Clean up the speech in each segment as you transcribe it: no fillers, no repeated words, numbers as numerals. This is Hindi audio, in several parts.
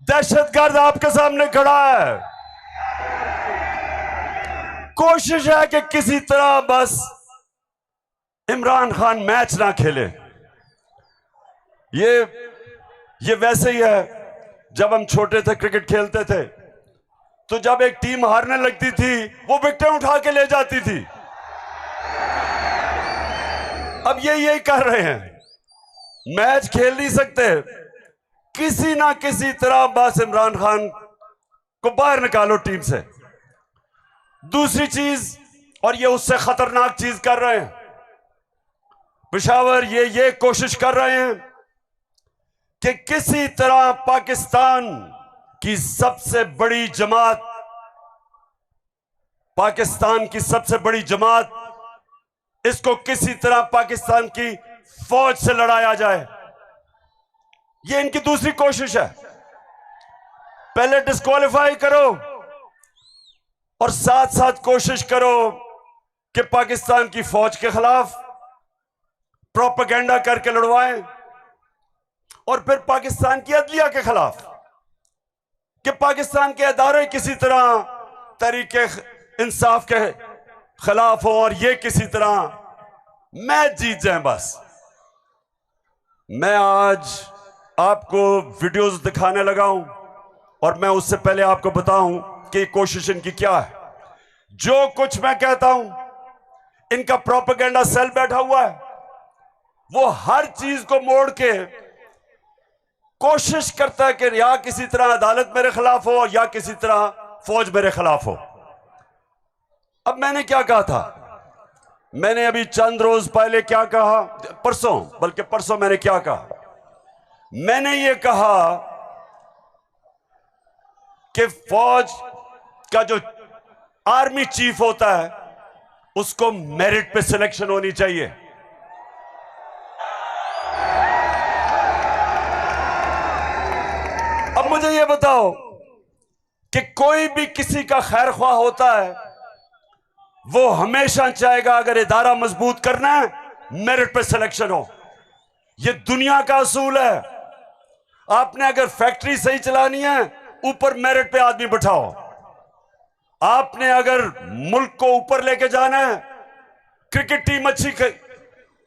दहशतगर्द आपके सामने खड़ा है। कोशिश है कि किसी तरह बस इमरान खान मैच ना खेले। ये वैसे ही है, जब हम छोटे थे क्रिकेट खेलते थे तो जब एक टीम हारने लगती थी वो विकेटें उठा के ले जाती थी। अब ये यही कर रहे हैं, मैच खेल नहीं सकते, किसी ना किसी तरह बस इमरान खान को बाहर निकालो टीम से। दूसरी चीज, और ये उससे खतरनाक चीज कर रहे हैं, पेशावर ये कोशिश कर रहे हैं कि किसी तरह पाकिस्तान की सबसे बड़ी जमात, पाकिस्तान की सबसे बड़ी जमात, इसको किसी तरह पाकिस्तान की फौज से लड़ाया जाए। ये इनकी दूसरी कोशिश है। पहले डिस्क्वालीफाई करो और साथ साथ कोशिश करो कि पाकिस्तान की फौज के खिलाफ प्रोपेगेंडा करके लड़वाएं, और फिर पाकिस्तान की अदलिया के खिलाफ कि पाकिस्तान के अदारे किसी तरह तरीके इंसाफ के खिलाफ हो और ये किसी तरह मैच जीत जाएं। बस मैं आज आपको वीडियोस दिखाने लगा हूं, और मैं उससे पहले आपको बताऊं कि कोशिश इनकी क्या है। जो कुछ मैं कहता हूं, इनका प्रोपेगेंडा सेल बैठा हुआ है, वो हर चीज को मोड़ के कोशिश करता है कि या किसी तरह अदालत मेरे खिलाफ हो या किसी तरह फौज मेरे खिलाफ हो। अब मैंने क्या कहा था, मैंने अभी चंद रोज पहले क्या कहा, परसों मैंने क्या कहा, मैंने ये कहा कि फौज का जो आर्मी चीफ होता है उसको मेरिट पे सिलेक्शन होनी चाहिए। अब मुझे ये बताओ कि कोई भी किसी का खैर ख्वाह होता है, वो हमेशा चाहेगा अगर इदारा मजबूत करना है मेरिट पे सिलेक्शन हो। ये दुनिया का असूल है। आपने अगर फैक्ट्री सही चलानी है, ऊपर मेरिट पे आदमी बिठाओ। आपने अगर मुल्क को ऊपर लेके जाना है, क्रिकेट टीम अच्छी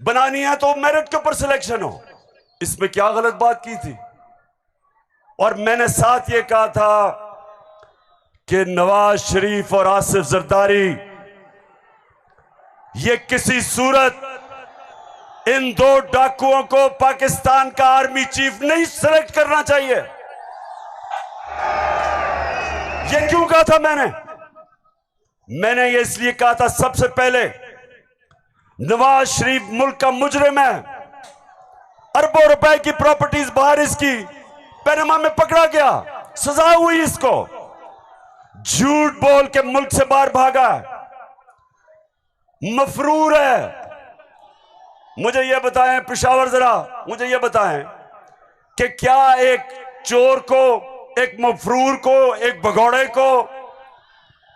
बनानी है, तो मेरिट के ऊपर सिलेक्शन हो। इसमें क्या गलत बात की थी? और मैंने साथ ये कहा था कि नवाज शरीफ और आसिफ जरदारी, ये किसी सूरत इन दो डाकुओं को पाकिस्तान का आर्मी चीफ नहीं सिलेक्ट करना चाहिए। ये क्यों कहा था मैंने ये इसलिए कहा था, सबसे पहले नवाज शरीफ मुल्क का मुजरिम है, अरबों रुपए की प्रॉपर्टीज बाहर इसकी पनामा में पकड़ा गया, सजा हुई इसको, झूठ बोल के मुल्क से बाहर भागा, मफरूर है। मुझे यह बताएं पेशावर, जरा मुझे यह बताएं कि क्या एक चोर को, एक मफरूर को, एक भगौड़े को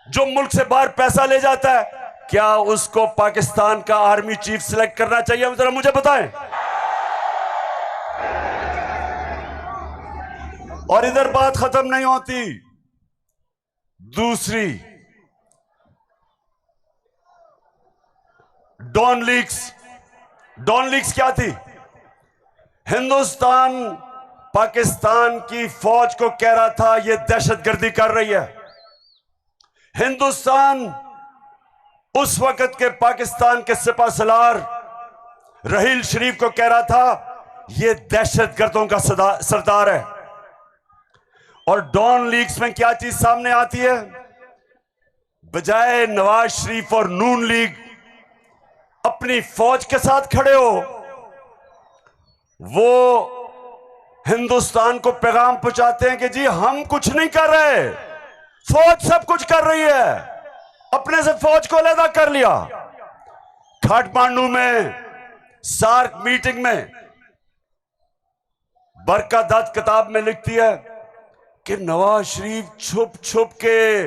जो मुल्क से बाहर पैसा ले जाता है, क्या उसको पाकिस्तान का आर्मी चीफ सिलेक्ट करना चाहिए? जरा मुझे बताएं। और इधर बात खत्म नहीं होती। दूसरी, डॉन लीक्स क्या थी? हिंदुस्तान पाकिस्तान की फौज को कह रहा था ये दहशतगर्दी कर रही है। हिंदुस्तान उस वक्त के पाकिस्तान के सिपा सलार रहील शरीफ को कह रहा था ये दहशतगर्दों का सरदार है। और डॉन लीग्स में क्या चीज सामने आती है? बजाय नवाज शरीफ और नून लीग अपनी फौज के साथ खड़े हो, वो हिंदुस्तान को पैगाम पहुंचाते हैं कि जी हम कुछ नहीं कर रहे, फौज सब कुछ कर रही है। अपने से फौज को अलग कर लिया। काठमांडू में सार्क मीटिंग में बरका दत्त किताब में लिखती है कि नवाज शरीफ छुप छुप के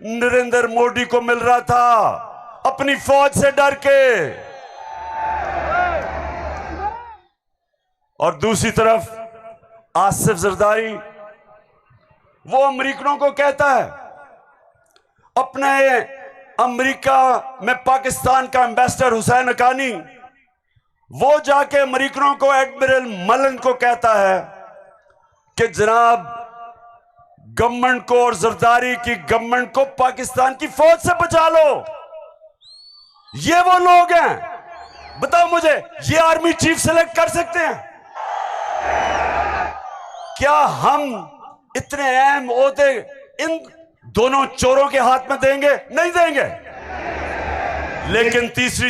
नरेंद्र मोदी को मिल रहा था अपनी फौज से डर के। और दूसरी तरफ आसिफ जरदारी वो अमेरिकनों को कहता है, अपने अमेरिका में पाकिस्तान का एम्बेसडर हुसैन हक्कानी, वो जाके अमेरिकनों को, एडमिरल मलन को कहता है कि जनाब गवर्नमेंट को और जरदारी की गवर्नमेंट को पाकिस्तान की फौज से बचा लो। ये वो लोग हैं, बताओ मुझे, ये आर्मी चीफ सेलेक्ट कर सकते हैं? क्या हम इतने अहम ओहदे इन दोनों चोरों के हाथ में देंगे? नहीं देंगे। लेकिन तीसरी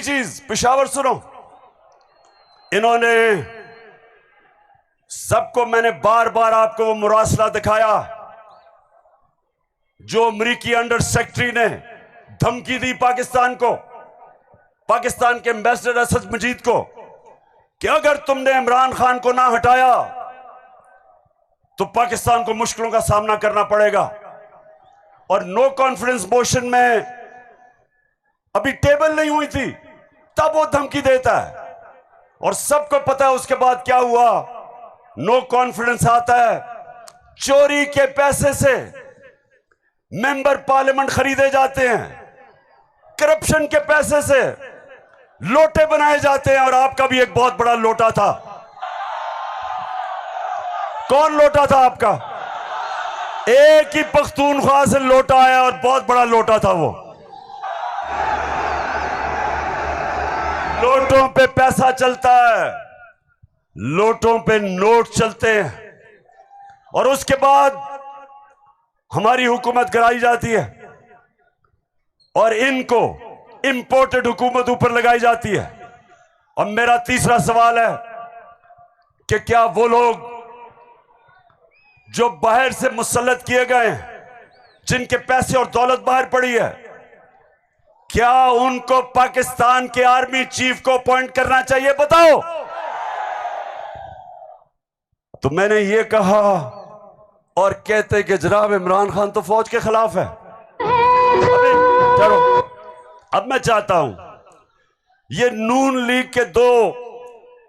चीज पेशावर सुनो, इन्होंने सबको, मैंने बार बार आपको वो मुरासला दिखाया जो अमरीकी अंडर सेक्रेटरी ने धमकी दी पाकिस्तान को, पाकिस्तान के एम्बेसडर असद मजीद को, कि अगर तुमने इमरान खान को ना हटाया तो पाकिस्तान को मुश्किलों का सामना करना पड़ेगा। और नो कॉन्फिडेंस मोशन में अभी टेबल नहीं हुई थी, तब वो धमकी देता है। और सबको पता है उसके बाद क्या हुआ। नो कॉन्फिडेंस आता है, चोरी के पैसे से मेंबर पार्लियामेंट खरीदे जाते हैं, करप्शन के पैसे से लोटे बनाए जाते हैं। और आपका भी एक बहुत बड़ा लोटा था। कौन लोटा था आपका? एक ही पख्तूनख्वा से लोटा आया और बहुत बड़ा लोटा था वो। लोटों पे पैसा चलता है, लोटों पे नोट चलते हैं, और उसके बाद हमारी हुकूमत कराई जाती है और इनको इंपोर्टेड हुकूमत ऊपर लगाई जाती है। और मेरा तीसरा सवाल है कि क्या वो लोग जो बाहर से मुसल्लत किए गए हैं, जिनके पैसे और दौलत बाहर पड़ी है, क्या उनको पाकिस्तान के आर्मी चीफ को अपॉइंट करना चाहिए? बताओ। तो मैंने ये कहा और कहते कि जनाब इमरान खान तो फौज के खिलाफ है। चलो, अब मैं चाहता हूं ये नून लीग के दो,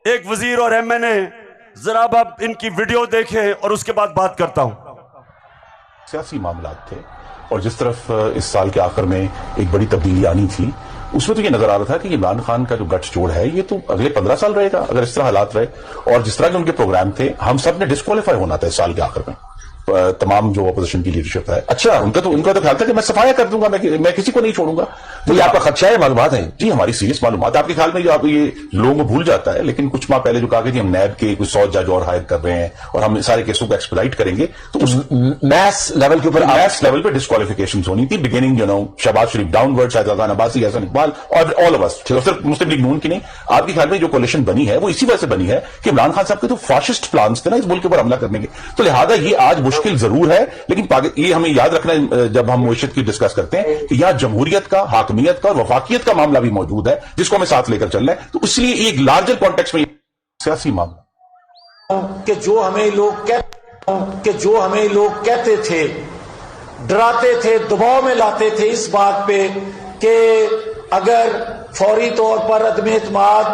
एक वजीर और एमएनए, जरा आप इनकी वीडियो देखें और उसके बाद बात करता हूं। सियासी मामला थे और जिस तरफ इस साल के आखिर में एक बड़ी तब्दीली आनी थी, उसमें तो ये नजर आ रहा था कि इमरान खान का जो गठजोड़ है ये तो अगले 15 साल रहेगा अगर इस तरह हालात रहे। और जिस तरह के उनके प्रोग्राम थे, हम सब ने डिस्क्वालीफाई होना था इस साल के आखिर में, तमाम जो अपोजिशन की लीडरशिप है। अच्छा, उनका तो ख्याल था कि मैं सफाया कर दूंगा, मैं किसी को नहीं छोड़ूंगा। तो ये आपका खदशा है? मालूमात है जी, हमारी सीरियस मालूमात। आपके ख्याल में जो आप ये लोगों को भूल जाता है, लेकिन कुछ माह पहले जो कहा कि हम नैब के कुछ 100 जज और हायर कर रहे हैं और हम सारे केसों को एक्सपेडाइट करेंगे, तो उस मैथ्स लेवल के ऊपर मैथ्स लेवल पे डिस्क्वालिफिकेशन होनी थी, बिगिनिंग शहबाज शरीफ डाउनवर्ड, शाहजहान अब्बासी, हसन इकबाल और ऑल ऑफ अस, सिर्फ मुस्लिम लीग नून की नहीं। आपके ख्याल में जो कोalition बनी है वो इसी वजह से बनी है कि इमरान खान साहब के तो फाशिस्ट प्लान्स थे ना इस मुल्क के ऊपर हमला करने के। तो लिहाजा ये आज मुश्किल जरूर है, लेकिन ये हमें याद रखना है जब हम मुइशत की डिस्कस करते हैं कि यहां जमहूरियत का, हाकमियत का और वफाकियत का मामला भी मौजूद है, जिसको हमें साथ लेकर चलना है। तो इसलिए एक लार्जर कॉन्टेक्स्ट में सियासी मामला कि जो हमें लोग कहते थे, डराते थे, दबाव में लाते थे इस बात पे कि अगर फौरी तौर पर अदम एतमाद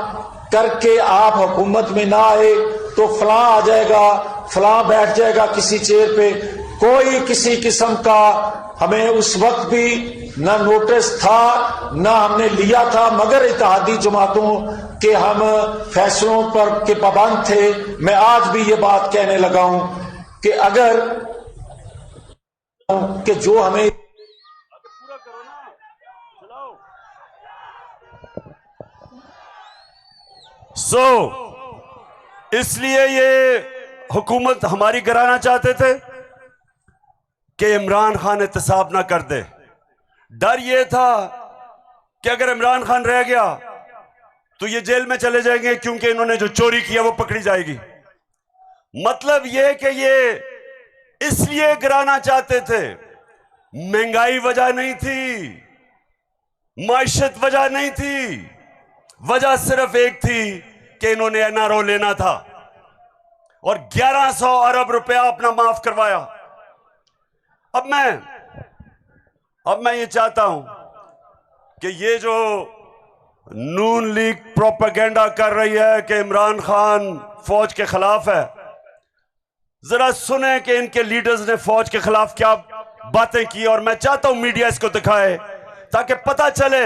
करके आप हुकूमत में ना आए तो फलां आ जाएगा, फलां बैठ जाएगा किसी चेयर पे। कोई किसी किस्म का हमें उस वक्त भी ना नोटिस था, ना हमने लिया था, मगर इत्तेहादी जमातों के हम फैसलों पर के पाबंद थे। मैं आज भी ये बात कहने लगा हूं कि अगर कि जो हमें इसलिए ये हुकूमत हमारी गिराना चाहते थे कि इमरान खान एहतसाब ना कर दे। डर ये था कि अगर इमरान खान रह गया तो ये जेल में चले जाएंगे, क्योंकि इन्होंने जो चोरी किया वो पकड़ी जाएगी। मतलब ये कि ये इसलिए गिराना चाहते थे, महंगाई वजह नहीं थी, माइशत वजह नहीं थी, वजह सिर्फ एक थी कि इन्होंने एनआरओ लेना था और 1100 अरब रुपया अपना माफ करवाया। अब मैं ये चाहता हूं कि ये जो नून लीग प्रोपेगेंडा कर रही है कि इमरान खान फौज के खिलाफ है, जरा सुने कि इनके लीडर्स ने फौज के खिलाफ क्या बातें की, और मैं चाहता हूं मीडिया इसको दिखाए ताकि पता चले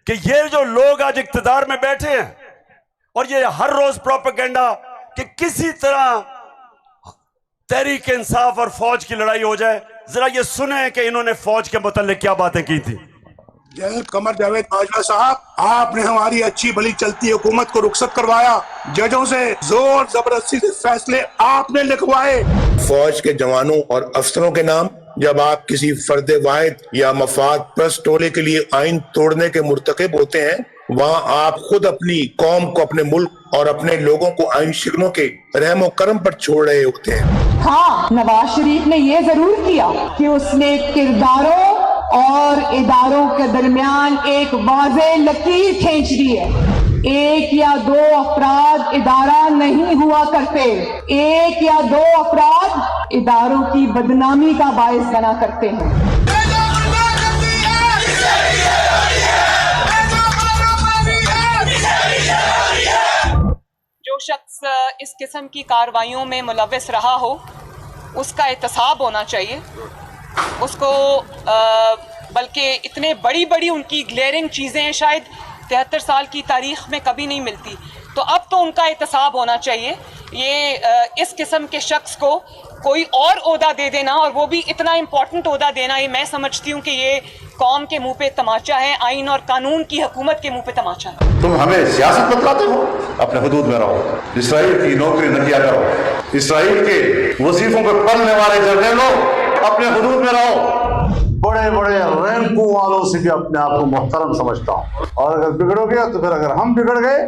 कि ये जो लोग आज इक्तदार में बैठे हैं और ये हर रोज प्रोपेगेंडा कि किसी तरह तहरीक इंसाफ और फौज की लड़ाई हो जाए, जरा ये सुने कि इन्होंने फौज के मुताल्लिक क्या बातें की थी। जनरल कमर जावेद बाजवा साहब, आपने हमारी अच्छी भली चलती हुकूमत को रुखसत करवाया, जजों से जोर जबरदस्ती से फैसले आपने लिखवाए। फौज के जवानों और अफसरों के नाम जब आप किसी फर्द वाहिद या मफाद परस्त टोले के लिए आइन तोड़ने के मुर्तकिब होते हैं, वहाँ आप खुद अपनी कौम को, अपने मुल्क और अपने लोगों को आइन शिकनों के रहमो करम पर छोड़ रहे होते हैं। हाँ, नवाज शरीफ ने ये जरूर किया कि उसने किरदारों और इदारों के दरमियान एक वाज़े लकीर खींच दी है। एक या दो अफराद इदारा नहीं हुआ करते, एक या दो अफराद इदारों की बदनामी का बायस बना करते हैं। जो शख्स इस किस्म की कार्रवाइयों में मुलव्वस रहा हो उसका एहतसाब होना चाहिए उसको, बल्कि इतने बड़ी बड़ी उनकी ग्लेयरिंग चीज़ें शायद 73 साल की तारीख में कभी नहीं मिलती, तो अब तो उनका एहतसाब होना चाहिए। ये इस किस्म के शख्स को कोई और ओहदा दे देना, और वो भी इतना इम्पोर्टेंट ओहदा देना, ये मैं समझती हूँ कि ये कौम के मुंह पे तमाचा है, आइन और कानून की हुकूमत के मुंह पे तमाचा है। तुम हमें सियासत बतलाते हो, अपने हुदूद में रहो, इसराइल की नौकरी न किया करो, इसराइल के वजीफों पर पलने वाले जर्नलों अपने हुदूद में रहो। बड़े बड़े रैंकों वालों से भी अपने आप को मुहतरम समझता हूँ, और अगर बिगड़ोगे तो फिर अगर हम बिगड़ गए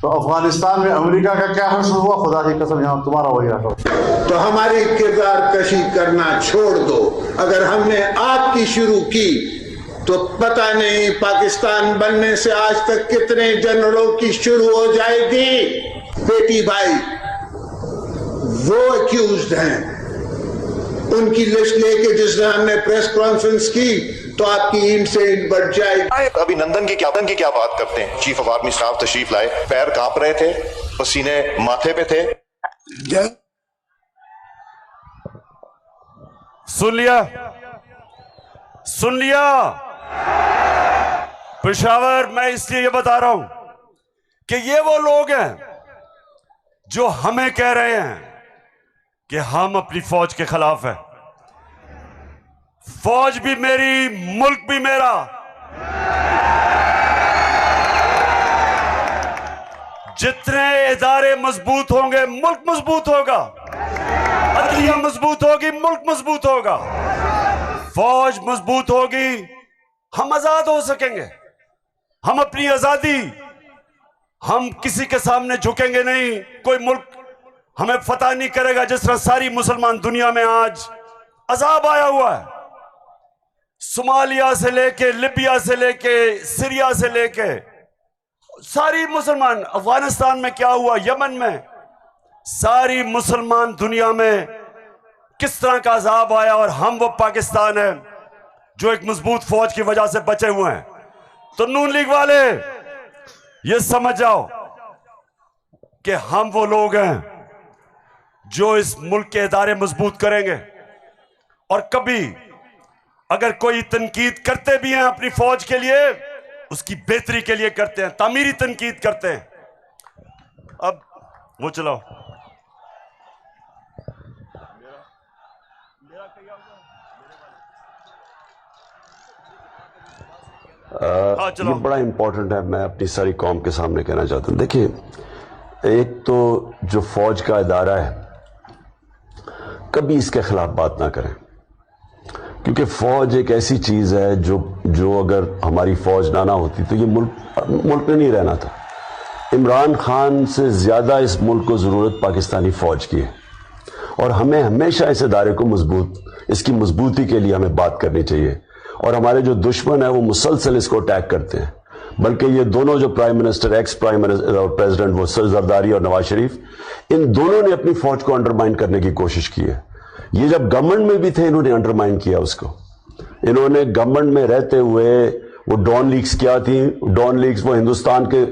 तो अफगानिस्तान में अमेरिका का क्या हश्र हुआ, खुदा की कसम यहाँ तुम्हारा वही हश्र। तो हमारी किरदार कशी करना छोड़ दो। अगर हमने आपकी शुरू की तो पता नहीं पाकिस्तान बनने से आज तक कितने जनरलों की शुरू हो जाएगी। बेटी भाई वो अक्यूज्ड हैं, उनकी लिस्ट लेके जिसने हमने प्रेस कॉन्फ्रेंस की तो आपकी ईंट से ईंट बढ़ जाएगी। अभिनंदन की क्या बात करते हैं। चीफ ऑफ आर्मी स्टाफ तशरीफ लाए, पैर कांप रहे थे, पसीने माथे पे थे। सुन लिया पेशावर, मैं इसलिए ये बता रहा हूं कि ये वो लोग हैं जो हमें कह रहे हैं कि हम अपनी फौज के खिलाफ हैं। फौज भी मेरी, मुल्क भी मेरा। जितने इदारे मजबूत होंगे मुल्क मजबूत होगा, अदलिया मजबूत होगी मुल्क मजबूत होगा, फौज मजबूत होगी हम आजाद हो सकेंगे। हम अपनी आजादी, हम किसी के सामने झुकेंगे नहीं, कोई मुल्क हमें फतह नहीं करेगा। जिस तरह सारी मुसलमान दुनिया में आज अजाब आया हुआ है, सोमालिया से लेके, लिबिया से लेके, सीरिया से लेके, सारी मुसलमान, अफगानिस्तान में क्या हुआ, यमन में, सारी मुसलमान दुनिया में किस तरह का अजाब आया, और हम वो पाकिस्तान है जो एक मजबूत फौज की वजह से बचे हुए हैं। तो नून लीग वाले ये समझ जाओ कि हम वो लोग हैं जो इस मुल्क के इदारे मजबूत करेंगे, और कभी अगर कोई तनकीद करते भी हैं अपनी फौज के लिए, उसकी बेहतरी के लिए करते हैं, तामीरी तनकीद करते हैं। अब वो चलाओ, ये बड़ा इंपॉर्टेंट है, मैं अपनी सारी कौम के सामने कहना चाहता हूं। देखिए, एक तो जो फौज का इदारा है, कभी इसके खिलाफ बात ना करें, क्योंकि फौज एक ऐसी चीज है जो अगर हमारी फौज ना होती तो ये मुल्क में नहीं रहना था। इमरान खान से ज्यादा इस मुल्क को जरूरत पाकिस्तानी फौज की है, और हमें हमेशा इस इदारे को इसकी मजबूती के लिए हमें बात करनी चाहिए। और हमारे जो दुश्मन है वो मुसलसल इसको अटैक करते हैं, बल्कि ये दोनों जो prime minister, ex prime minister और प्रेसिडेंट, वो जरदारी और नवाज शरीफ, इन दोनों ने अपनी फौज को अंडरमाइन करने की कोशिश की है। ये जब गवर्नमेंट में भी थे इन्होंने अंडरमाइन किया उसको। इन्होंने गवर्नमेंट में रहते हुए वो डॉन लीग्स क्या थी, डॉन लीग्स वो हिंदुस्तान के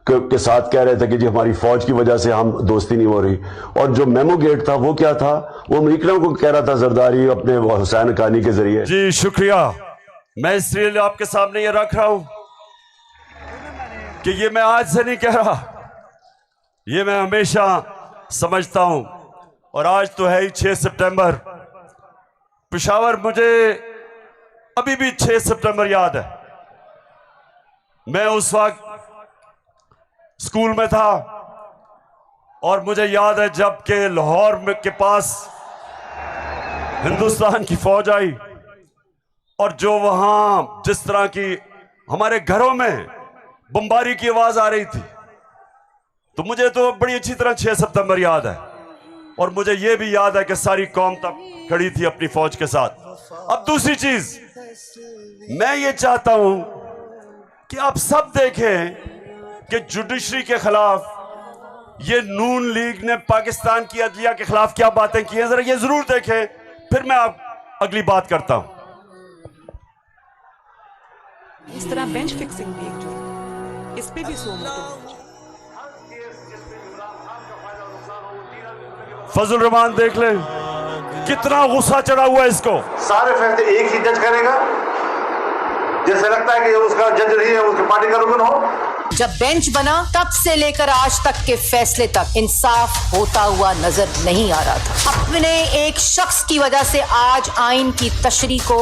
के साथ कह रहे थे कि जी हमारी फौज की वजह से हम दोस्ती नहीं हो रही। और जो मेमो गेट था वो क्या था, वो अमरीकनों को कह रहा था जरदारी अपने हुसैन हक्कानी के जरिए। जी शुक्रिया। मैं इसलिए आपके सामने ये रख रहा हूं कि ये मैं आज से नहीं कह रहा, ये मैं हमेशा समझता हूं। और आज तो है ही 6 सितंबर। पेशावर, मुझे अभी भी 6 सितंबर याद है। मैं उस वक्त स्कूल में था और मुझे याद है जब के लाहौर में के पास हिंदुस्तान की फौज आई और जो वहां जिस तरह की हमारे घरों में बमबारी की आवाज आ रही थी, तो मुझे तो बड़ी अच्छी तरह 6 सितंबर याद है। और मुझे यह भी याद है कि सारी कौम तब खड़ी थी अपनी फौज के साथ। अब दूसरी चीज मैं ये चाहता हूं कि आप सब देखें कि जुडिशरी के खिलाफ ये नून लीग ने पाकिस्तान की अदलिया के खिलाफ क्या बातें की हैं, जरा ये जरूर देखें, फिर मैं आप अगली बात करता हूं। इस तरह बेंच फिक्सिंग भी एक जो इस पे भी फजल रहमान देख ले कितना गुस्सा चढ़ा हुआ है इसको। सारे फैसले एक ही जज करेगा, जैसे लगता है कि उसका जज नहीं है, उसकी पार्टी का रुकन हो। जब बेंच बना तब से लेकर आज तक के फैसले तक इंसाफ होता हुआ नजर नहीं आ रहा था। अपने एक शख्स की वजह से आज आइन की तशरीह को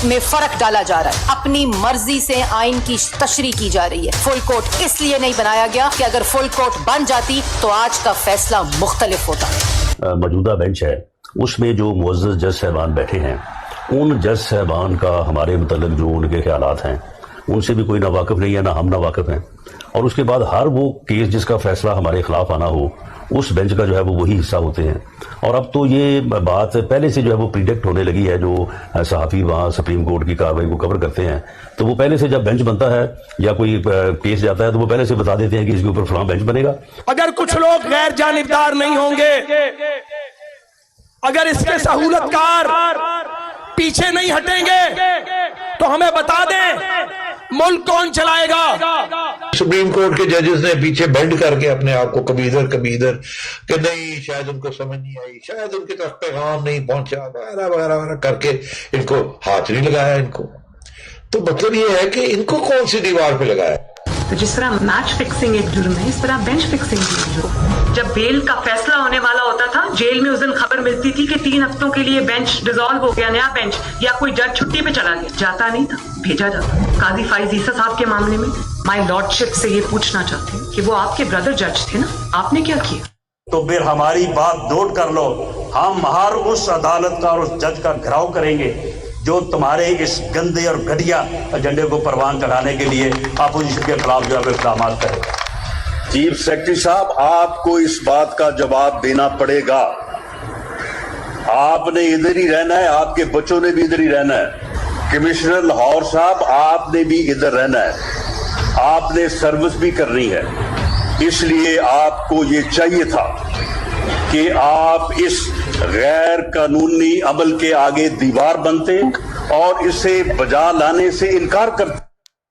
में फर्क डाला जा रहा है। अपनी मर्जी से आइन की तशरीह की जा रही है। फुल कोर्ट इसलिए नहीं बनाया गया कि अगर फुल कोर्ट बन जाती तो आज का फैसला मुख्तलिफ होता। मौजूदा बेंच है उसमें जो मुअज़्ज़ज़ जज साहबान बैठे हैं, उन जज साहबान का हमारे मुतल्लिक़ जो उनके ख्यालात हैं उनसे भी कोई ना वाकिफ नहीं है, ना हम ना वाकिफ हैं। और उसके बाद हर वो केस जिसका फैसला हमारे खिलाफ आना हो, उस बेंच का जो है वो वही हिस्सा होते हैं। और अब तो ये बात पहले से जो है वो प्रिडिक्ट होने लगी है। जो सहाफ़ी वहाँ सुप्रीम कोर्ट की कार्रवाई को कवर करते हैं, तो वो पहले से जब बेंच बनता है या कोई केस जाता है तो वो पहले से बता देते हैं कि इसके ऊपर फलां बेंच बनेगा। अगर कुछ लोग गैर जानिबदार नहीं होंगे, अगर इसके सहूलतकार पीछे नहीं हटेंगे, तो हमें बता दें मुल्क कौन चलाएगा। सुप्रीम कोर्ट के जजेस ने पीछे बेंड करके अपने आप को कभी इधर कि नहीं, शायद उनको समझ नहीं आई, शायद उनके तक पैगाम नहीं पहुंचा, वगैरह वगैरह वगैरह करके इनको हाथ नहीं लगाया इनको। तो मतलब ये है कि इनको कौन सी दीवार पे लगाया। तो जिस तरह मैच फिक्सिंग एक जुर्म है, इस तरह बेंच फिक्सिंग भी एक जुर्म है। जब बेल का फैसला होने वाला होता था, जेल में उस दिन खबर मिलती थी कि 3 हफ्तों के लिए बेंच डिसॉल्व हो गया, नया बेंच, या कोई जज छुट्टी पे चला गया। जाता नहीं था, भेजा जाता। काजी फाइज ईसा साहब के मामले में माय लॉर्डशिप से ये पूछना चाहते हैं कि वो आपके ब्रदर जज थे ना, आपने क्या किया? तो फिर हमारी बात नोट कर लो, हम हर उस अदालत का और उस जज का घेराव करेंगे जो तुम्हारे इस गंदे और घटिया एजेंडे को परवान चढ़ाने के लिए अपोजिशन के खिलाफ जो है इकदाम करें। चीफ सेक्रेटरी साहब, आपको इस बात का जवाब देना पड़ेगा। आपने इधर ही रहना है, आपके बच्चों ने भी इधर ही रहना है। कमिश्नर लाहौर साहब, आपने भी इधर रहना है, आपने सर्विस भी करनी है। इसलिए आपको ये चाहिए था कि आप इस गैर कानूनी अमल के आगे दीवार बनते और इसे बजा लाने से इनकार करते।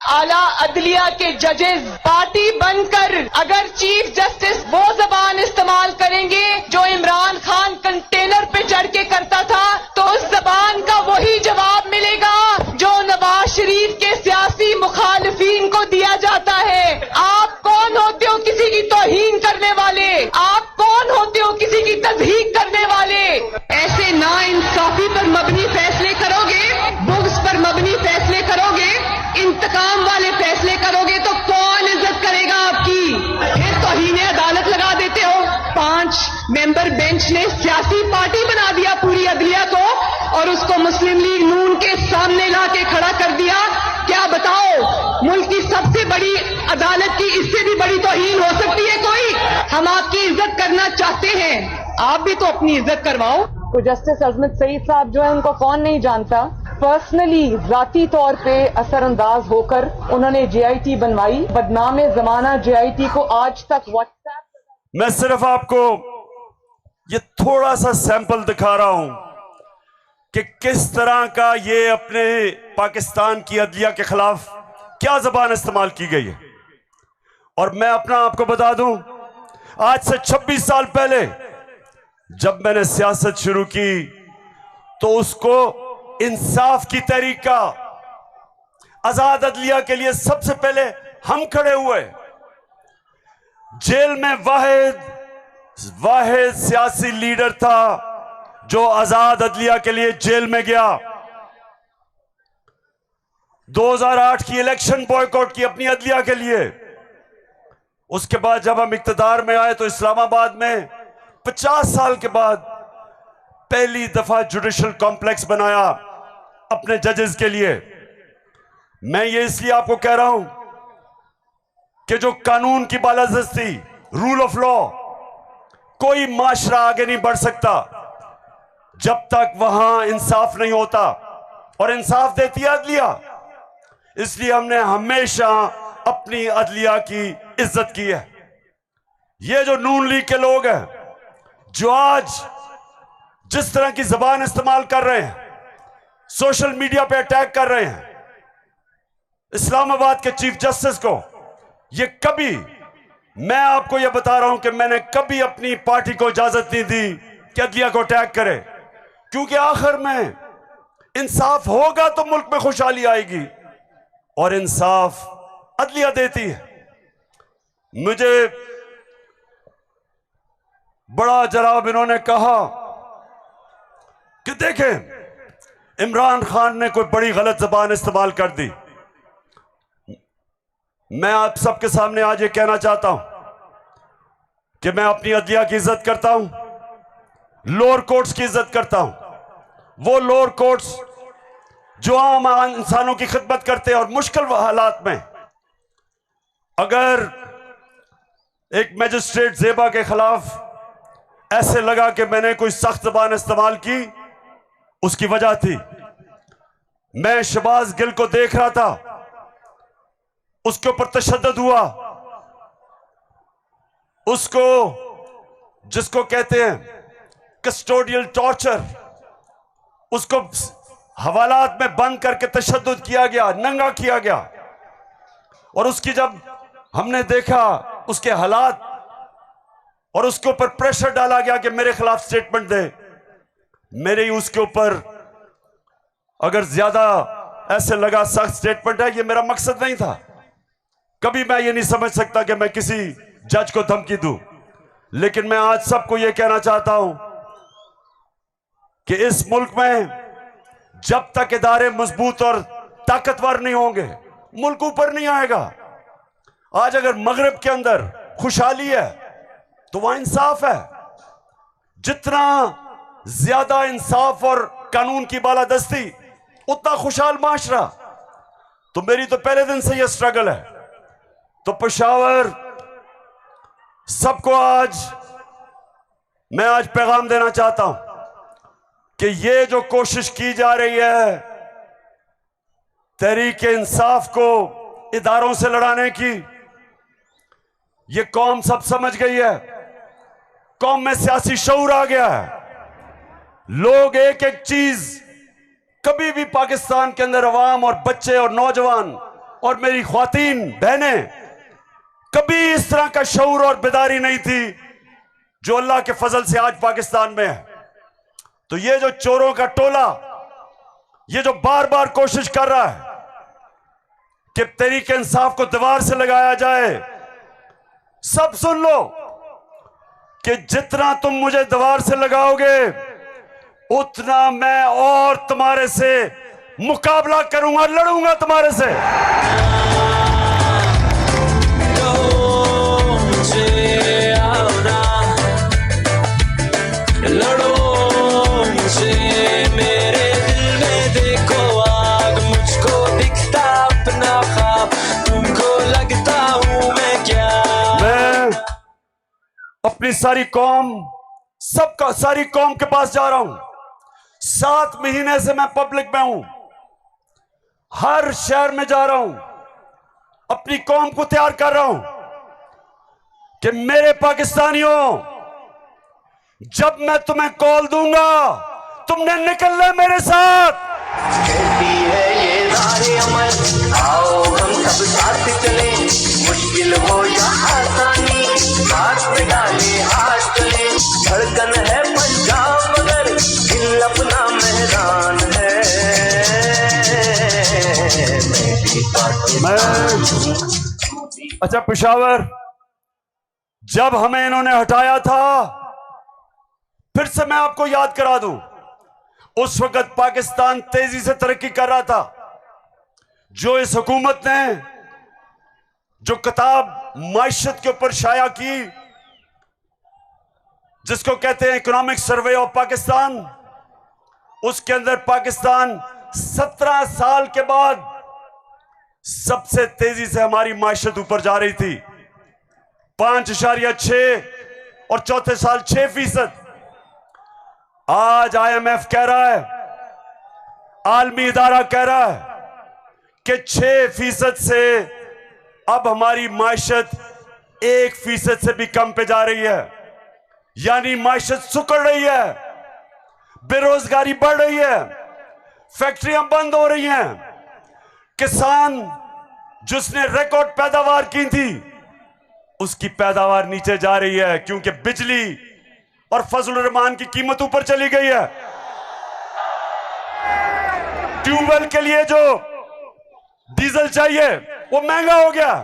आला अदलिया के जजेस पार्टी बनकर अगर चीफ जस्टिस वो जबान इस्तेमाल करेंगे जो इमरान खान कंटेनर पे चढ़ के करता था, तो उस जबान का वही जवाब मिलेगा जो नवाज शरीफ के सियासी मुखालिफिन को दिया जाता है। आप कौन होते हो किसी की तौहीन करने वाले? आप कौन होते हो किसी की तज़हीक करने वाले? ऐसे नाइंसाफी पर मबनी फैसले करोगे, बुग़्ज़ पर मबनी फैसले करोगे, इंतकाम वाले फैसले करोगे, तो कौन इज्जत करेगा आपकी? फिर तौहीन अदालत लगा देते हो। 5 मेंबर बेंच ने सियासी पार्टी बना दिया पूरी अदलिया को और उसको मुस्लिम लीग नून के सामने ला के खड़ा कर दिया। क्या बताओ, मुल्क की सबसे बड़ी अदालत की इससे भी बड़ी तौहीन हो सकती है कोई? हम आपकी इज्जत करना चाहते हैं, आप भी तो अपनी इज्जत करवाओ। तो जस्टिस अजमत सईद साहब जो है, उनको कौन नहीं जानता। पर्सनली जाती तौर पे असरअंदाज होकर उन्होंने JIT बनवाई। बदनाम जमाना JIT को आज तक व्हाट्सएप। मैं सिर्फ आपको ये थोड़ा सा सैंपल दिखा रहा हूं कि किस तरह का ये अपने पाकिस्तान की अदलिया के खिलाफ क्या जबान इस्तेमाल की गई है। और मैं अपना आपको बता दूं, आज से 26 साल पहले जब मैंने सियासत शुरू की तो उसको इंसाफ की तहरीक का, आजाद अदलिया के लिए सबसे पहले हम खड़े हुए। जेल में वाहिद सियासी लीडर था जो आजाद अदलिया के लिए जेल में गया। 2008 की इलेक्शन बॉयकॉट की अपनी अदलिया के लिए। उसके बाद जब हम इक्तदार में आए तो इस्लामाबाद में 50 साल के बाद पहली दफा जुडिशल कॉम्प्लेक्स बनाया अपने जजेस के लिए। मैं ये इसलिए आपको कह रहा हूं कि जो कानून की बालादस्ती, रूल ऑफ लॉ, कोई माशरा आगे नहीं बढ़ सकता जब तक वहां इंसाफ नहीं होता, और इंसाफ देती है अदलिया। इसलिए हमने हमेशा अपनी अदलिया की इज्जत की है। ये जो नून लीग के लोग हैं जो आज जिस तरह की जबान इस्तेमाल कर रहे हैं, सोशल मीडिया पे अटैक कर रहे हैं इस्लामाबाद के चीफ जस्टिस को, ये कभी, मैं आपको ये बता रहा हूं कि मैंने कभी अपनी पार्टी को इजाजत नहीं दी कि अदलिया को अटैक करे, क्योंकि आखिर में इंसाफ होगा तो मुल्क में खुशहाली आएगी, और इंसाफ अदलिया देती है। मुझे बड़ा जनाब इन्होंने कहा कि देखें इमरान खान ने कोई बड़ी गलत जबान इस्तेमाल कर दी। मैं आप सबके सामने आज ये कहना चाहता हूं कि मैं अपनी अदलिया की इज्जत करता हूं, लोअर कोर्ट्स की इज्जत करता हूं, वो लोअर कोर्ट्स जो आम इंसानों की खिदमत करते हैं। और मुश्किल हालात में अगर एक मैजिस्ट्रेट जेबा के खिलाफ ऐसे लगा कि मैंने कोई सख्त जबान इस्तेमाल की, उसकी वजह थी मैं शहबाज गिल को देख रहा था, उसके ऊपर तशद्दुद हुआ, उसको जिसको कहते हैं कस्टोडियल टॉर्चर, उसको हवालात में बंद करके तशद्दुद किया गया, नंगा किया गया। और उसकी जब हमने देखा उसके हालात, और उसके ऊपर प्रेशर डाला गया कि मेरे खिलाफ स्टेटमेंट दे, मेरे ही उसके ऊपर अगर ज्यादा ऐसे लगा सख्त स्टेटमेंट है, ये मेरा मकसद नहीं था। कभी मैं ये नहीं समझ सकता कि मैं किसी जज को धमकी दूं, लेकिन मैं आज सबको ये कहना चाहता हूं कि इस मुल्क में जब तक इदारे मजबूत और ताकतवर नहीं होंगे, मुल्क ऊपर नहीं आएगा। आज अगर मगरिब के अंदर खुशहाली है तो वहां इंसाफ है। जितना ज्यादा इंसाफ और कानून की बालादस्ती, उतना खुशहाल माशरा। तो मेरी तो पहले दिन से यह स्ट्रगल है। तो पेशावर सबको आज मैं पैगाम देना चाहता हूं कि ये जो कोशिश की जा रही है तहरीक इंसाफ को इदारों से लड़ाने की, ये कौम सब समझ गई है। कौम में सियासी शऊर आ गया है। लोग एक एक चीज, कभी भी पाकिस्तान के अंदर अवाम और बच्चे और नौजवान और मेरी ख्वातीन बहनें, कभी इस तरह का शऊर और बेदारी नहीं थी जो अल्लाह के फजल से आज पाकिस्तान में है। तो ये जो चोरों का टोला, ये जो बार बार कोशिश कर रहा है कि तहरीक इंसाफ को दीवार से लगाया जाए, सब सुन लो कि जितना तुम मुझे दीवार से लगाओगे उतना मैं और तुम्हारे से मुकाबला करूंगा, लड़ूंगा तुम्हारे से। मेरे दिल में देखो आग, मुझको दिखता अपना ख्वाब, तुमको लगता हूं मैं क्या। मैं अपनी सारी कौम, सबका सारी कौम के पास जा रहा हूं। 7 महीने से मैं पब्लिक में हूं, हर शहर में जा रहा हूं, अपनी कौम को तैयार कर रहा हूं कि मेरे पाकिस्तानियों, जब मैं तुम्हें कॉल दूंगा तुमने निकलना मेरे साथ। कहती है ये सारे अमल, आओ हम सब साथ चले, मुश्किल हो या आसानी, हाथ में डाले हाथ चले, धड़कन है पंजाब मगर दिल अपना मैदान है। अच्छा पेशावर, जब हमें इन्होंने हटाया था, फिर से मैं आपको याद करा दूं, उस वक्त पाकिस्तान तेजी से तरक्की कर रहा था। जो इस हुकूमत ने जो किताब माइशत के ऊपर शाया की, जिसको कहते हैं इकोनॉमिक सर्वे ऑफ पाकिस्तान, उसके अंदर पाकिस्तान 17 साल के बाद सबसे तेजी से हमारी माइशत ऊपर जा रही थी। 5.6 और चौथे साल 6%। आज IMF कह रहा है, आलमी इदारा कह रहा है कि 6% से अब हमारी माइशत 1% से भी कम पे जा रही है। यानी माइशत सुकड़ रही है, बेरोजगारी बढ़ रही है, फैक्ट्रियां बंद हो रही हैं, किसान जिसने रिकॉर्ड पैदावार की थी उसकी पैदावार नीचे जा रही है, क्योंकि बिजली और फजल रहमान की कीमत ऊपर चली गई है। ट्यूबवेल के लिए जो डीजल चाहिए वो महंगा हो गया।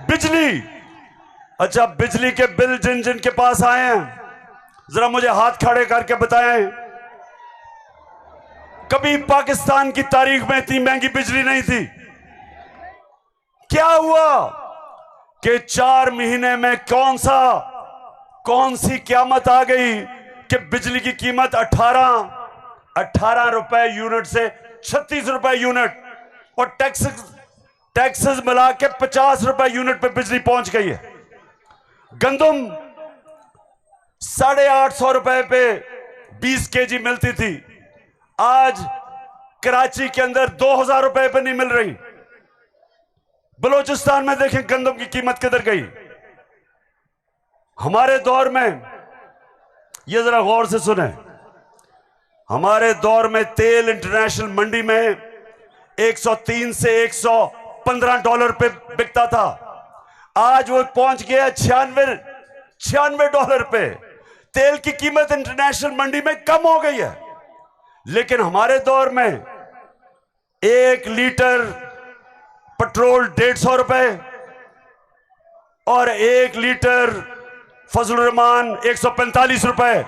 बिजली, अच्छा बिजली के बिल जिन जिन के पास आए हैं, जरा मुझे हाथ खड़े करके बताएं, कभी पाकिस्तान की तारीख में इतनी महंगी बिजली नहीं थी। क्या हुआ कि 4 महीने में कौन सी क़यामत आ गई कि बिजली की कीमत 18 रुपए यूनिट से 36 रुपए यूनिट, और टैक्सेस मिला के 50 रुपए यूनिट पे बिजली पहुंच गई है। गंदम 850 रुपए पे 20 kg मिलती थी, आज कराची के अंदर 2000 रुपए पे नहीं मिल रही। बलूचिस्तान में देखें गंदम की कीमत किधर गई। हमारे दौर में, ये जरा गौर से सुने, हमारे दौर में तेल इंटरनेशनल मंडी में 103 से 115 डॉलर पे बिकता था, आज वो पहुंच गया 96 डॉलर पे। तेल की कीमत इंटरनेशनल मंडी में कम हो गई है, लेकिन हमारे दौर में 1 लीटर पेट्रोल 150 रुपए और 1 लीटर फजल रहमान 145 रुपए,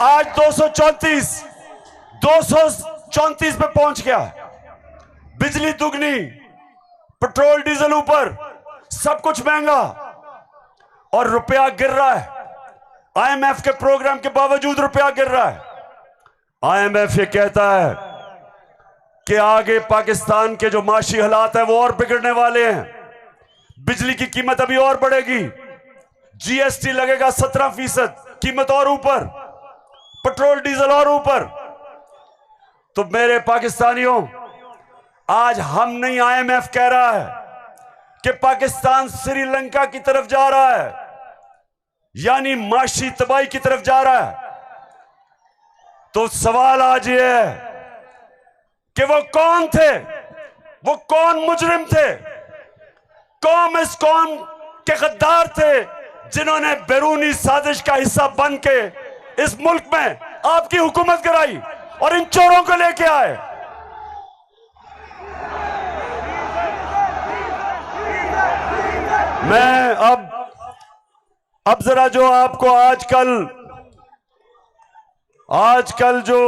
आज 234 पे पहुंच गया। बिजली दुगनी, पेट्रोल डीजल ऊपर, सब कुछ महंगा और रुपया गिर रहा है। IMF के प्रोग्राम के बावजूद रुपया गिर रहा है। IMF ये कहता है कि आगे पाकिस्तान के जो माशी हालात है वो और बिगड़ने वाले हैं, बिजली की कीमत अभी और बढ़ेगी, GST लगेगा 17%, कीमत और ऊपर, पेट्रोल डीजल और ऊपर। तो मेरे पाकिस्तानियों, आज हम नहीं, IMF कह रहा है कि पाकिस्तान श्रीलंका की तरफ जा रहा है, यानी माशी तबाही की तरफ जा रहा है। तो सवाल आज ये है कि वो कौन थे, वो कौन मुजरिम थे, कौन इस कौम के गद्दार थे जिन्होंने बैरूनी साजिश का हिस्सा बन के इस मुल्क में आपकी हुकूमत कराई और इन चोरों को लेके आए। मैं अब जरा जो आपको आजकल जो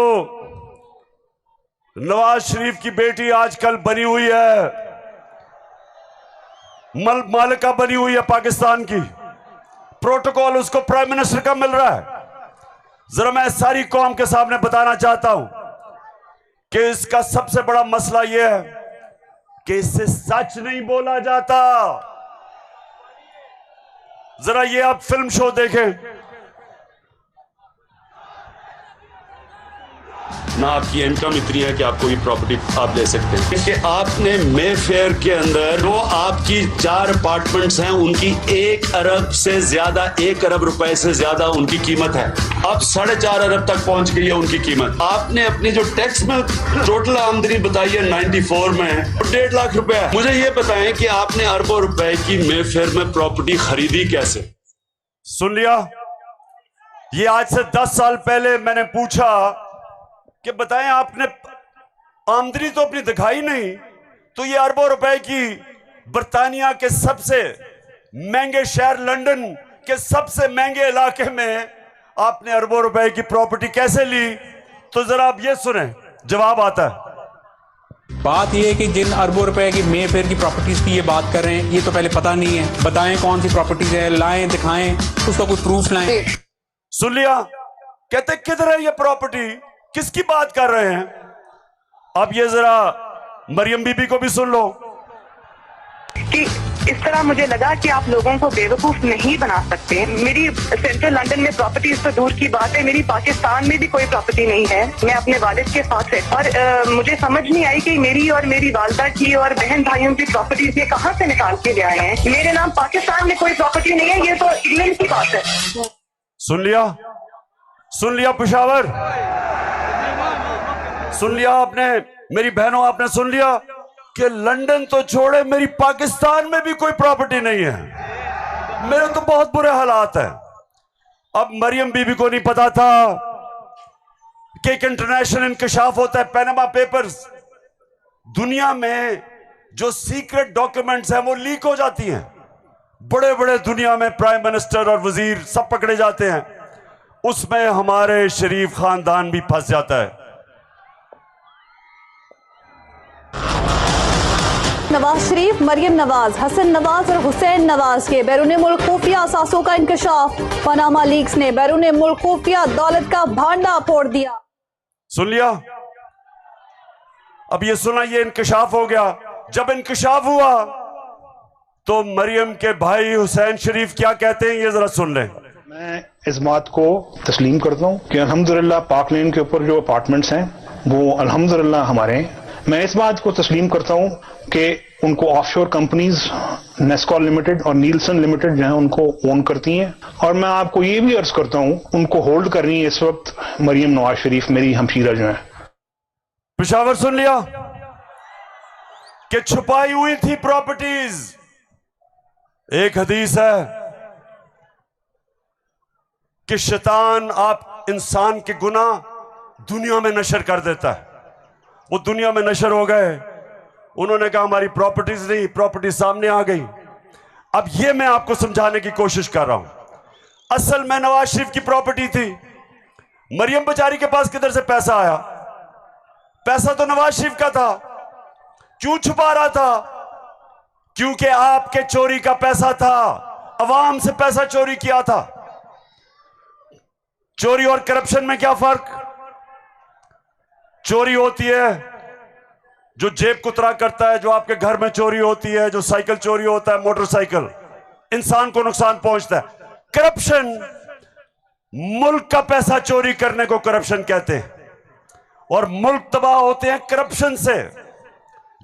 नवाज शरीफ की बेटी आजकल बनी हुई है, मालिका बनी हुई है पाकिस्तान की, प्रोटोकॉल उसको प्राइम मिनिस्टर का मिल रहा है। जरा मैं सारी कौम के सामने बताना चाहता हूं कि इसका सबसे बड़ा मसला यह है कि इससे सच नहीं बोला जाता। जरा ये आप फिल्म शो देखें, ना आपकी इनकम इतनी है कि आपको ये प्रॉपर्टी आप ले सकते हैं। कि आपने मेफेयर के अंदर जो आपकी 4 अपार्टमेंट्स हैं उनकी 1 अरब से ज्यादा, 1 अरब रुपए से ज्यादा उनकी कीमत है। अब 4.5 अरब तक पहुंच गई है उनकी कीमत। आपने अपनी जो टैक्स में टोटल आमदनी बताई है 94 में 1.5 लाख रुपए है। मुझे ये बताएं कि आपने अरबों रुपए की मेफेयर में प्रॉपर्टी खरीदी कैसे? सुन लिया? ये आज से 10 साल पहले मैंने पूछा कि बताएं आपने आमदनी तो अपनी दिखाई नहीं, तो ये अरबों रुपए की बर्तानिया के सबसे महंगे शहर लंदन के सबसे महंगे इलाके में आपने अरबों रुपए की प्रॉपर्टी कैसे ली? तो जरा आप ये सुने, जवाब आता है। बात यह है कि जिन अरबों रुपए की मेफेयर की प्रॉपर्टीज की ये बात कर रहे हैं, ये तो पहले पता नहीं है। बताएं कौन सी प्रॉपर्टीज है, लाएं, दिखाएं, उसका कोई प्रूफ लाएं। सुन लिया? कहते किधर है ये प्रॉपर्टी, किसकी बात कर रहे हैं? अब ये जरा मरियम बीबी को भी सुन लो कि इस तरह मुझे लगा कि आप लोगों को बेवकूफ नहीं बना सकते। मेरी सेंट्रल लंदन में प्रॉपर्टीज तो दूर की बात है, मेरी पाकिस्तान में भी कोई प्रॉपर्टी नहीं है। मैं अपने वालिद के साथ है और मुझे समझ नहीं आई कि मेरी और मेरी वालदा की और बहन भाइयों की प्रॉपर्टीज ये कहाँ से निकाल के ले आए हैं। मेरे नाम पाकिस्तान में कोई प्रॉपर्टी नहीं है, ये तो इंग्लैंड की बात है। सुन लिया? सुन लिया पेशावर? सुन लिया आपने? मेरी बहनों, आपने सुन लिया कि लंदन तो छोड़े, मेरी पाकिस्तान में भी कोई प्रॉपर्टी नहीं है। मेरे तो बहुत बुरे हालात हैं। अब मरियम बीबी को नहीं पता था कि एक इंटरनेशनल इंकशाफ होता है, पैनामा पेपर्स। दुनिया में जो सीक्रेट डॉक्यूमेंट्स हैं वो लीक हो जाती हैं। बड़े बड़े दुनिया में प्राइम मिनिस्टर और वजीर सब पकड़े जाते हैं, उसमें हमारे शरीफ खानदान भी फंस जाता है। नवाज शरीफ, मरियम नवाज, हसन नवाज और हुसैन नवाज के बैरून मुल्क खुफिया असासों का इंकशाफ। पनामा लीक्स ने बैरून मुल्क खुफिया दौलत का भांडा फोड़ दिया। सुन लिया? अब ये सुना, ये इंकशाफ हो गया। जब इंकशाफ हुआ तो मरियम के भाई हुसैन शरीफ क्या कहते हैं, ये जरा सुन लें। मैं इस बात को तस्लीम करता हूँ कि अल्हम्दुलिल्लाह पाक लेन के ऊपर जो अपार्टमेंट्स हैं वो अल्हम्दुलिल्लाह हमारे हैं। मैं इस बात को तस्लीम करता हूं कि उनको ऑफशोर कंपनीज नेस्कॉल लिमिटेड और नीलसन लिमिटेड जो है उनको ओन करती हैं, और मैं आपको ये भी अर्ज करता हूं उनको होल्ड कर रही है इस वक्त मरियम नवाज शरीफ, मेरी हमशीरा जो है। पेशावर सुन लिया कि छुपाई हुई थी प्रॉपर्टीज। एक हदीस है कि शैतान आप इंसान के गुनाह दुनिया में नशर कर देता है। वो दुनिया में नशर हो गए, उन्होंने कहा हमारी प्रॉपर्टीज नहीं, प्रॉपर्टी सामने आ गई। अब ये मैं आपको समझाने की कोशिश कर रहा हूं। असल में नवाज शरीफ की प्रॉपर्टी थी। मरियम बेचारी के पास किधर से पैसा आया? पैसा तो नवाज शरीफ का था। क्यों छुपा रहा था? क्योंकि आपके चोरी का पैसा था, अवाम से पैसा चोरी किया था। चोरी और करप्शन में क्या फर्क? चोरी होती है जो जेब कुतरा करता है, जो आपके घर में चोरी होती है, जो साइकिल चोरी होता है, मोटरसाइकिल, इंसान को नुकसान पहुंचता है। करप्शन, मुल्क का पैसा चोरी करने को करप्शन कहते हैं, और मुल्क तबाह होते हैं करप्शन से।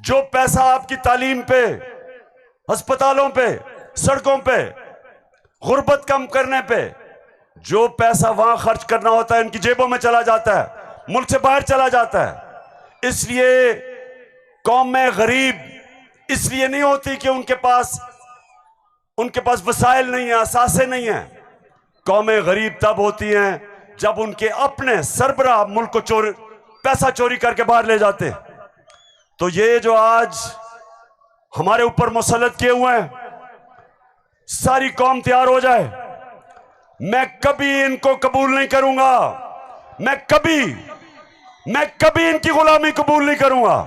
जो पैसा आपकी तालीम पे, अस्पतालों पे, सड़कों पे, गुर्बत कम करने पे, जो पैसा वहां खर्च करना होता है इनकी जेबों में चला जाता है, मुल्क से बाहर चला जाता है। इसलिए कौम में गरीब इसलिए नहीं होती कि उनके पास वसाइल नहीं है, असासे नहीं है। कौमें गरीब तब होती हैं जब उनके अपने सरबराह मुल्क को पैसा चोरी करके बाहर ले जाते हैं। तो ये जो आज हमारे ऊपर मुसल्लत किए हुए हैं, सारी कौम तैयार हो जाए। मैं कभी इनको कबूल नहीं करूंगा, मैं कभी इनकी गुलामी कबूल नहीं करूंगा।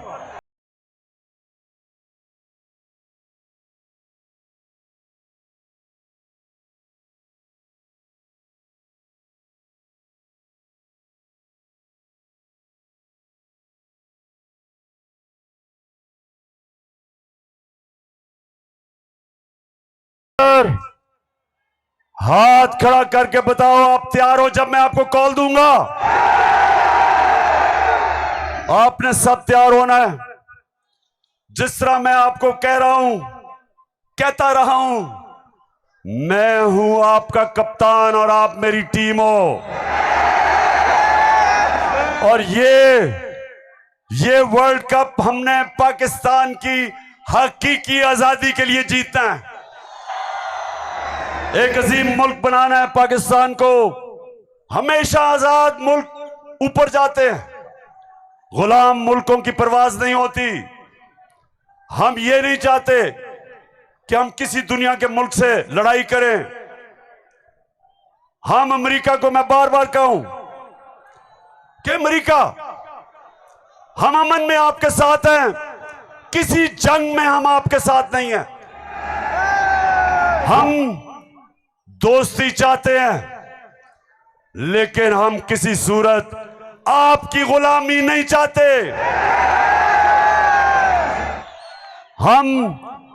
हाथ खड़ा करके बताओ आप तैयार हो जब मैं आपको कॉल दूंगा? आपने सब तैयार होना है। जिस तरह मैं आपको कह रहा हूं, कहता रहा हूं, मैं हूं आपका कप्तान और आप मेरी टीम हो। और ये वर्ल्ड कप हमने पाकिस्तान की हकीकी आजादी के लिए जीतना है। एक अजीम मुल्क बनाना है पाकिस्तान को। हमेशा आजाद मुल्क ऊपर जाते हैं, गुलाम मुल्कों की परवाज नहीं होती। हम ये नहीं चाहते कि हम किसी दुनिया के मुल्क से लड़ाई करें। हम अमेरिका को मैं बार बार कहूं कि अमेरिका, हम अमन में आपके साथ हैं, किसी जंग में हम आपके साथ नहीं हैं। हम दोस्ती चाहते हैं, लेकिन हम किसी सूरत आपकी गुलामी नहीं चाहते। हम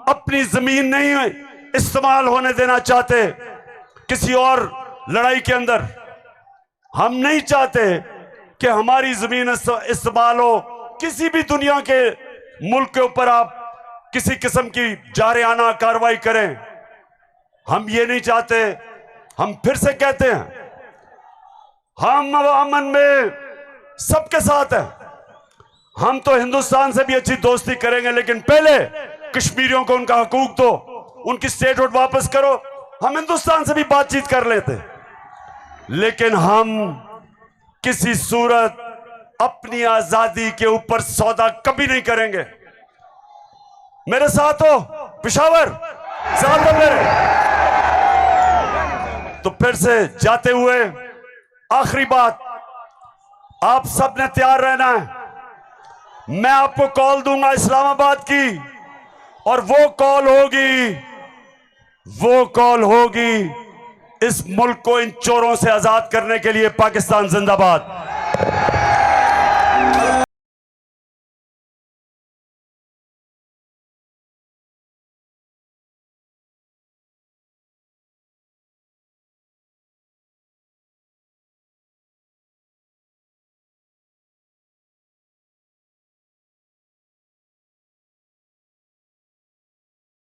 अपनी जमीन नहीं इस्तेमाल होने देना चाहते किसी और लड़ाई के अंदर। हम नहीं चाहते कि हमारी जमीन इस्तेमाल हो किसी भी दुनिया के मुल्क के ऊपर आप किसी किस्म की जारियाना कार्रवाई करें। हम ये नहीं चाहते। हम फिर से कहते हैं, हम अमन में सबके साथ हैं। हम तो हिंदुस्तान से भी अच्छी दोस्ती करेंगे, लेकिन पहले कश्मीरियों को उनका हकूक दो, उनकी स्टेटहुड वापस करो। हम हिंदुस्तान से भी बातचीत कर लेते, लेकिन हम किसी सूरत अपनी आजादी के ऊपर सौदा कभी नहीं करेंगे। मेरे साथ हो पेशावर, साथ हो मेरे। तो फिर से जाते हुए आखिरी बात, आप सब ने तैयार रहना है। मैं आपको कॉल दूंगा इस्लामाबाद की, और वो कॉल होगी इस मुल्क को इन चोरों से आजाद करने के लिए। पाकिस्तान जिंदाबाद।